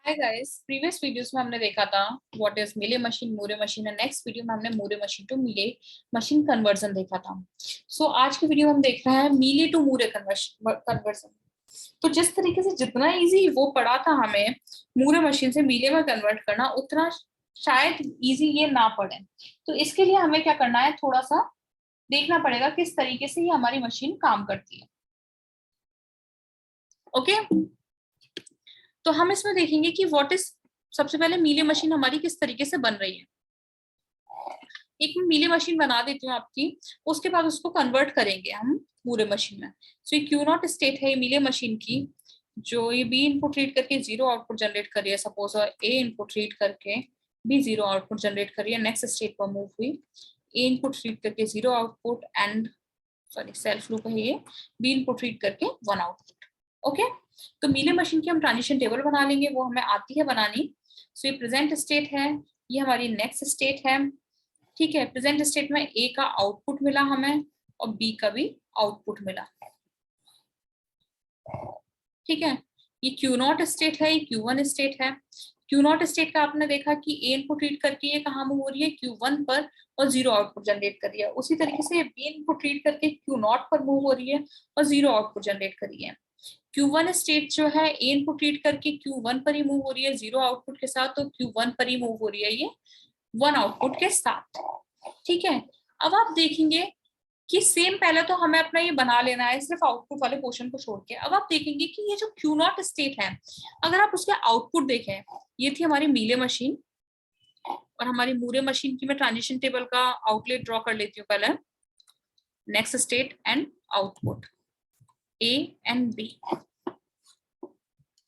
Hi guys, previous videos में हमने देखा था what is Mealy machine, Moore machine, and next video में हमने Moore machine to Mealy machine conversion देखा था। सो आज की वीडियो में हम देख रहे हैं मीले टू मूरे कन्वर्जन। तो जिस तरीके से जितना इजी वो पड़ा था हमें मूरे मशीन से मीले में कन्वर्ट करना, उतना शायद इजी ये ना पड़े। तो इसके लिए हमें क्या करना है, थोड़ा सा देखना पड़ेगा किस तरीके से ये हमारी मशीन काम करती है। ओके तो हम इसमें देखेंगे कि व्हाट इज, सबसे पहले मीले मशीन हमारी किस तरीके से बन रही है। एक मैं मीले मशीन बना देती हूँ आपकी, उसके बाद उसको कन्वर्ट करेंगे हम पूरे मशीन में। सो ये क्यू नॉट स्टेट है मीले मशीन की, जो ये बी इनपुट रीड करके जीरो आउटपुट जनरेट कर रही है। सपोज ए इनपुट रीड करके बी जीरो आउटपुट जनरेट कर रही है, नेक्स्ट स्टेट पर मूव हुई, ए इनपुट रीड करके zero output and sorry self loop है ये, बी इनपुट रीड करके वन आउटपुट। ओके तो मीले मशीन की हम ट्रांजिशन टेबल बना लेंगे, वो हमें आती है बनानी। सो ये प्रेजेंट स्टेट है, ये हमारी नेक्स्ट स्टेट है। ठीक है, प्रेजेंट स्टेट में ए का आउटपुट मिला हमें और बी का भी आउटपुट मिला। ठीक है, ये क्यू नॉट स्टेट है, ये क्यू वन स्टेट है। क्यू नॉट स्टेट का आपने देखा कि ए इनपुट रीड करके ये कहाँ मूव हो रही है, क्यू वन पर, और जीरो आउटपुट जनरेट कर रही है। उसी तरीके से बी इनपुट रीड करके क्यू नॉट पर मूव हो रही है और जीरो आउटपुट जनरेट कर रही है। Q1 स्टेट जो है ए इनपुट रीड करके Q1 पर ही मूव हो रही है जीरो आउटपुट के साथ, तो Q1 पर ही मूव हो रही है ये वन आउटपुट के साथ। ठीक है, अब आप देखेंगे कि सेम, पहले तो हमें अपना ये बना लेना है सिर्फ आउटपुट वाले पोर्शन को छोड़ के। अब आप देखेंगे कि ये जो Q नॉट स्टेट है, अगर आप उसके आउटपुट देखें, ये थी हमारी मीले मशीन, और हमारी मूरे मशीन की मैं ट्रांजिशन टेबल का आउटलेट ड्रॉ कर लेती हूँ पहले। Next state and output A and B,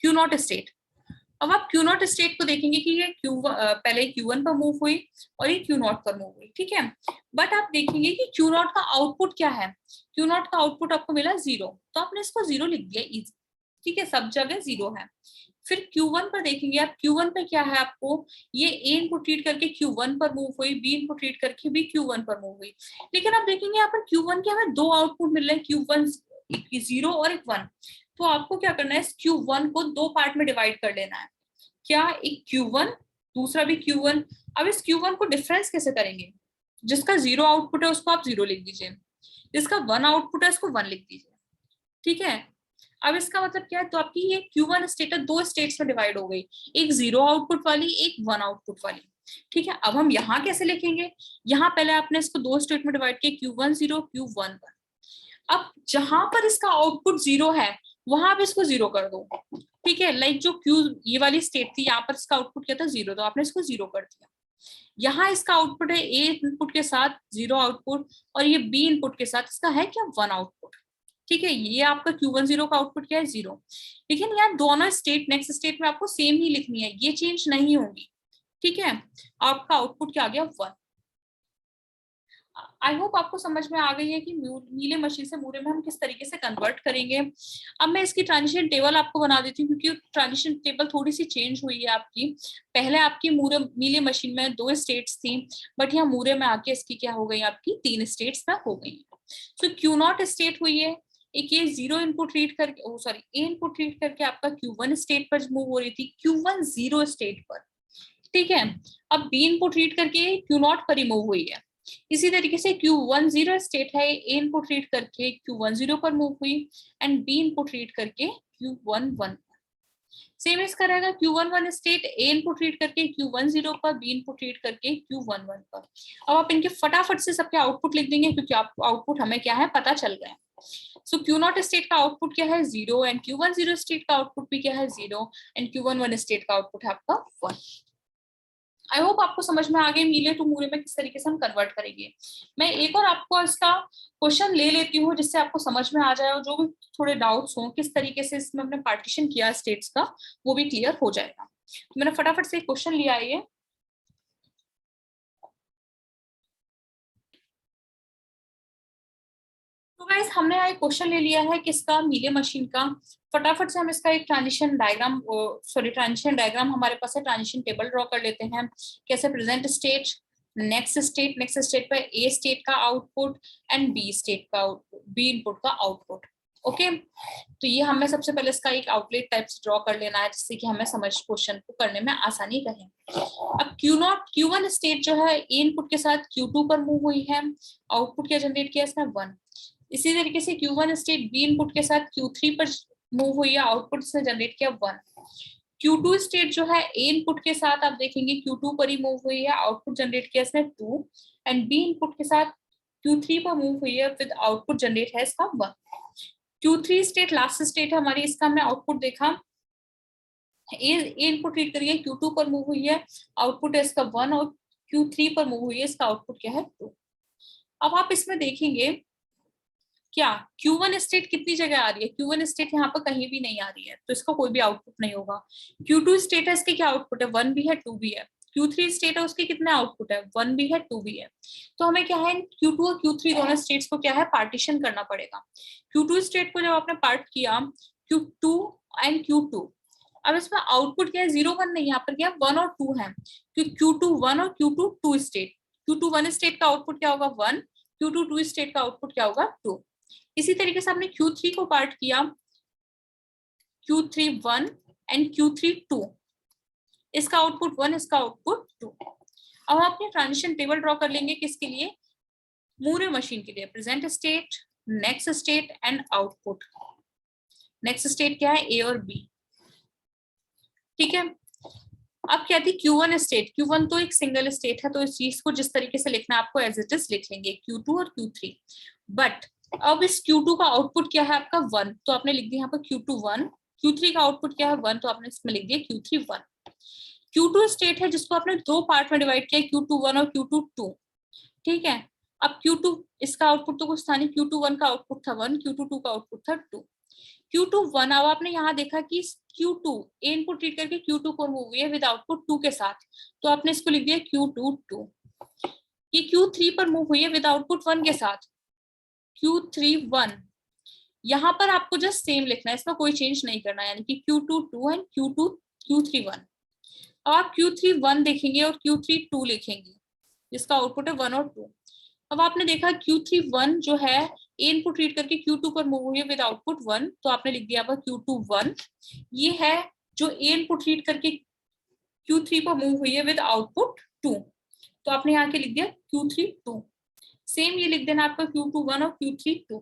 Q not state. अब आप क्यू नॉट स्टेट को देखेंगे कि ये पहले Q1 पर मूव हुई और ये क्यू नॉट पर मूव हुई। ठीक है, बट आप देखेंगे कि क्यू नॉट का आउटपुट क्या है, क्यू नॉट का आउटपुट आपको मिला जीरो, तो आपने इसको जीरो लिख दिया इजी। ठीक है, सब जगह जीरो है। फिर Q1 पर देखेंगे आप, Q1 पे क्या है, आपको ये A इनपुट रीड करके Q1 पर मूव हुई, B इनपुट रीड करके भी Q1 पर मूव हुई। लेकिन आप देखेंगे यहाँ पर Q1 के हमें दो आउटपुट मिल रहे हैं, Q1 जीरो और एक वन। तो आपको क्या करना है, इस Q1 को दो पार्ट में डिवाइड कर लेना है। क्या, एक Q1, दूसरा भी Q1। अब इस Q1 को डिफरेंस कैसे करेंगे, जिसका जीरो आउटपुट है उसको आप जीरो लिख दीजिए, जिसका वन आउटपुट है उसको वन लिख दीजिए। ठीक है, अब इसका मतलब क्या है, तो आपकी ये Q1 स्टेट दो स्टेट्स में डिवाइड हो गई, एक जीरो आउटपुट वाली, एक वन आउटपुट वाली। ठीक है, अब हम यहाँ कैसे लिखेंगे, यहाँ पहले आपने इसको दो स्टेट में डिवाइड किया, Q1 जीरो Q1 वन। अब जहां पर इसका आउटपुट जीरो है वहां आप इसको जीरो कर दो। ठीक है, लाइक जो क्यू ये वाली स्टेट थी, यहाँ पर इसका आउटपुट क्या था, जीरो, तो आपने इसको जीरो कर दिया। यहाँ इसका आउटपुट है ए इनपुट के साथ जीरो आउटपुट, और ये बी इनपुट के साथ इसका है क्या, वन आउटपुट। ठीक है, ये आपका Q1 जीरो का आउटपुट क्या है, जीरो। लेकिन यहाँ दोनों स्टेट नेक्स्ट स्टेट में आपको सेम ही लिखनी है, ये चेंज नहीं होगी। ठीक है, आपका आउटपुट क्या आ गया, वन। आई होप आपको समझ में आ गई है कि मीले मशीन से मूरे में हम किस तरीके से कन्वर्ट करेंगे। अब मैं इसकी ट्रांजिशन टेबल आपको बना देती हूँ, क्योंकि ट्रांजिशन टेबल थोड़ी सी चेंज हुई है आपकी। पहले आपकी मूरे मीले मशीन में दो स्टेट्स थी, बट यहाँ मूरे में आके इसकी क्या हो गई, आपकी तीन स्टेट्स में हो गई। तो क्यू नॉट स्टेट हुई है, एक ये जीरो इनपुट रीड करके, सॉरी ए इनपुट रीड करके आपका Q1 स्टेट पर मूव हो रही थी, Q1 जीरो स्टेट पर। ठीक है, अब बी इनपुट रीड करके क्यू नॉट पर ही मूव हुई है। इसी तरीके से Q1 जीरो स्टेट है, ए इनपुट रीड करके Q1 जीरो पर मूव हुई, एंड बी इनपुट रीड करके Q1 वन। सेम इसका रहेगा, Q1 वन स्टेट, ए इनपुट रीड करके Q1 जीरो पर, बी इनपुट रीड करके Q1 वन पर। अब आप इनके फटाफट से सबके आउटपुट लिख देंगे, क्योंकि आपको आउटपुट हमें क्या है पता चल गया है। सो क्यू नॉट स्टेट का आउटपुट क्या है, zero, and Q1 zero state का आउटपुट भी क्या है, zero, and Q1 one state का आउटपुट है आपका वन। आई होप आपको समझ में आ गए मीले टू मूरे में किस तरीके से हम कन्वर्ट करेंगे। मैं एक और आपको इसका क्वेश्चन ले लेती हूँ, जिससे आपको समझ में आ जाए, और जो भी थोड़े डाउट्स हो किस तरीके से इसमें हमने पार्टीशन किया स्टेट्स का, वो भी क्लियर हो जाएगा। तो मैंने फटाफट से एक क्वेश्चन लिया है ये। तो गाइस हमने यहाँ एक क्वेश्चन ले लिया है किसका, मीले मशीन का। फटाफट से हम इसका एक ट्रांजिशन डायग्राम, ट्रांजिशन डायग्राम हमारे पास है, ट्रांजिशन टेबल ड्रॉ कर लेते हैं। कैसे, प्रेजेंट स्टेट, नेक्स्ट स्टेट पर ए स्टेट का आउटपुट एंड बी स्टेट का आउटपुट, बी इनपुट का आउटपुट। ओके तो ये हमें सबसे पहले इसका एक आउटलेट टाइप से ड्रॉ कर लेना है, जिससे कि हमें समझ क्वेश्चन को करने में आसानी रहे। अब Q1 स्टेट जो है ए इनपुट के साथ Q2 पर मूव हुई है, आउटपुट क्या जनरेट किया इसने 1। इसी तरीके से Q1 स्टेट बी इनपुट के साथ Q3 पर मूव हुई है, आउटपुट इसने जनरेट किया 1। Q2 स्टेट जो है ए इनपुट के साथ आप देखेंगे Q2 पर ही मूव हुई है, आउटपुट जनरेट किया इसने 2, एंड बी इनपुट के साथ Q3 पर मूव हुई है विद आउटपुट जनरेट है इसका 1। Q3 स्टेट लास्ट स्टेट है हमारी, इसका हमने आउटपुट देखा, ए इनपुट रीड करिए Q2 पर मूव हुई है, आउटपुट है इसका 1, और Q3 पर मूव हुई है, इसका आउटपुट क्या है 2। अब आप इसमें देखेंगे क्या Q1 स्टेट कितनी जगह आ रही है, Q1 स्टेट यहाँ पर कहीं भी नहीं आ रही है, तो इसका कोई भी आउटपुट नहीं होगा। Q2 स्टेट है, इसके क्या आउटपुट है, 1 भी है 2 भी है। Q3 स्टेट है, उसके कितने आउटपुट है, 1 भी है 2 भी है। तो हमें क्या है Q2 और Q3 दोनों स्टेट्स को क्या है पार्टीशन करना पड़ेगा। Q2 स्टेट को जब आपने पार्ट किया Q2 एंड Q2, अब इसमें आउटपुट क्या है 0 1 नहीं, यहाँ पर क्या 1 और 2 है, क्योंकि Q2 1 और Q2 2 स्टेट, Q2 1 स्टेट का आउटपुट क्या होगा 1, Q2 2 स्टेट का आउटपुट क्या होगा 2। इसी तरीके से हमने Q3 को पार्ट किया Q3 1 एंड Q3 2, इसका आउटपुट 1, इसका आउटपुट 2। अब हम अपनी ट्रांजिशन टेबल ड्रॉ कर लेंगे किसके लिए, मूरे मशीन के लिए, present state, next state and output. Next state क्या है, ए और बी, ठीक है। अब क्या थी Q1 स्टेट, Q1 तो एक सिंगल स्टेट है, तो इस चीज को जिस तरीके से लिखना है आपको एज इट इज लिख लेंगे Q2 और Q3। बट अब इस Q2 का आउटपुट क्या है आपका 1, तो आपने लिख दिया यहाँ पर Q2 1, Q3 का आउटपुट क्या है 1, तो आपने इसमें लिख दिया Q3 1। Q2 स्टेट है जिसको आपने दो पार्ट में डिवाइड किया, Q2 1 और Q2 2, ठीक है। अब Q2 इसका आउटपुट तो कुछ था नहीं, Q2 1 का आउटपुट था 1, Q2 2 का आउटपुट था 2। Q2 1, अब आपने यहाँ देखा कि Q2 ए इनपुट रीड करके Q2 को मूव हुई है विद आउटपुट 2 के साथ, तो आपने इसको लिख दिया Q2 2। ये Q3 पर मूव हुई है विद आउटपुट 1 के साथ, Q3 1। यहाँ पर आपको जस्ट सेम लिखना है, इसमें कोई चेंज नहीं करना है, यानी कि Q2 2 एंड Q3 1। अब आप Q3 1 देखेंगे और Q3 2 लिखेंगे, जिसका आउटपुट है 1 और 2। अब आपने देखा Q3 1 जो है ए इनपुट रीड करके Q2 पर मूव हुई है विद आउटपुट 1, तो आपने लिख दिया Q2 1। ये है जो ए इनपुट रीड करके Q3 पर मूव हुई है विद आउटपुट 2, तो आपने यहाँ के लिख दिया Q3 2। सेम ये लिख देना आपका Q2 1 और Q3 2,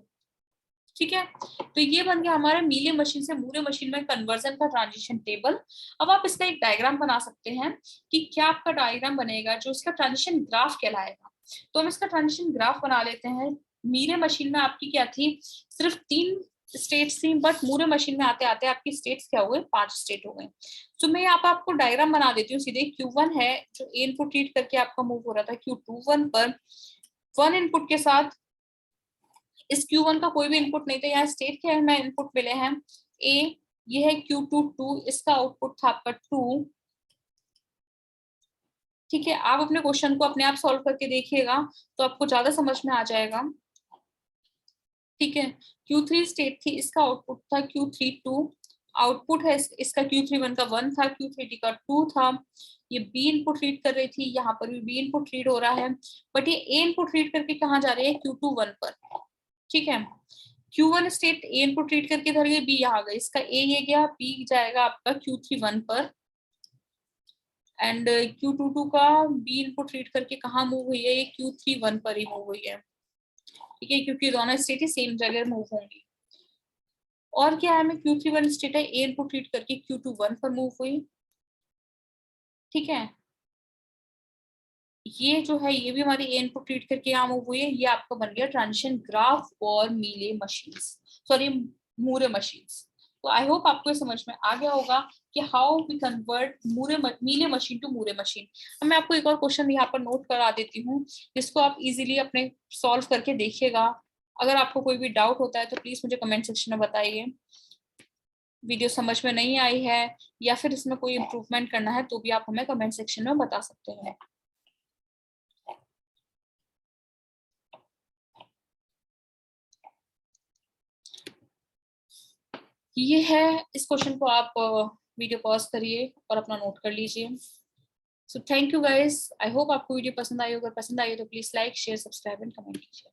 ठीक है। तो ये बन गया हमारा मीले मशीन से मूरे मशीन में कन्वर्जन का ट्रांजिशन टेबल। अब आप इसका एक डायग्राम बना सकते हैं कि क्या आपका डायग्राम बनेगा जो इसका ट्रांजिशन ग्राफ कहलाएगा। तो हम इसका ट्रांजिशन ग्राफ बना लेते हैं। मीरे मशीन में आपकी क्या थी, सिर्फ 3 स्टेट्स थी, बट मूरे मशीन में आते आते आपकी स्टेट्स क्या हुए, 5 स्टेट हो गए। तो मैं यहाँ पे आपको डायग्राम बना देती हूँ सीधे। Q1 है जो ए इनपुट रीड करके आपका मूव हो रहा था Q2 1 पर, 1 इनपुट के साथ, इस Q1 का कोई भी इनपुट नहीं था, यहाँ स्टेट के हमें इनपुट मिले हैं ए, ये है Q2 2, इसका आउटपुट था आपका 2, ठीक है। आप अपने क्वेश्चन को अपने आप सॉल्व करके देखिएगा तो आपको ज्यादा समझ में आ जाएगा, ठीक है। Q3 स्टेट थी, इसका आउटपुट था Q3 2, आउटपुट है इसका Q3 1 का 1 था, Q3 का 2 था। ये बी इनपुट रीड कर रही थी, यहाँ पर भी बी इनपुट रीड हो रहा है, बट ये ए इनपुट रीड करके कहाँ जा रही है, Q2 1 पर, ठीक है। Q1 state A input read करके इधर गई, बी यहाँ गई, इसका ए ये गया, बी जाएगा आपका Q3 1 पर, एंड Q2 2 का बी इनपुट रीड करके कहाँ मूव हुई है, ये Q3 1 पर ही मूव हुई है, ठीक है, क्योंकि दोनों स्टेट ही सेम जगह मूव होंगी। और क्या है, हमें Q3 1 स्टेट है, ए इनपुट रीड करके Q2 1 पर मूव हुई, ठीक है। ये जो है ये भी हमारी ए इनपुट रीड करके यहाँ मूव हुई है। ये आपका बन गया ट्रांजिशन ग्राफ और मीले मशीन्स, सॉरी मूरे मशीन्स। तो आई होप आपको समझ में आ गया होगा कि how we convert Mealy machine to Moore machine. अब मैं आपको एक और क्वेश्चन यहाँ पर नोट करा देती हूँ, जिसको आप इजीली अपने सॉल्व करके देखिएगा। अगर आपको कोई भी डाउट होता है तो प्लीज मुझे कमेंट सेक्शन में बताइए। वीडियो समझ में नहीं आई है या फिर इसमें कोई इम्प्रूवमेंट करना है तो भी आप हमें कमेंट सेक्शन में बता सकते हैं। ये है, इस क्वेश्चन को आप वीडियो पॉज करिए और अपना नोट कर लीजिए। So thank you guys, I hope आपको वीडियो पसंद आई। अगर पसंद आई तो please like share subscribe and comment कीजिए।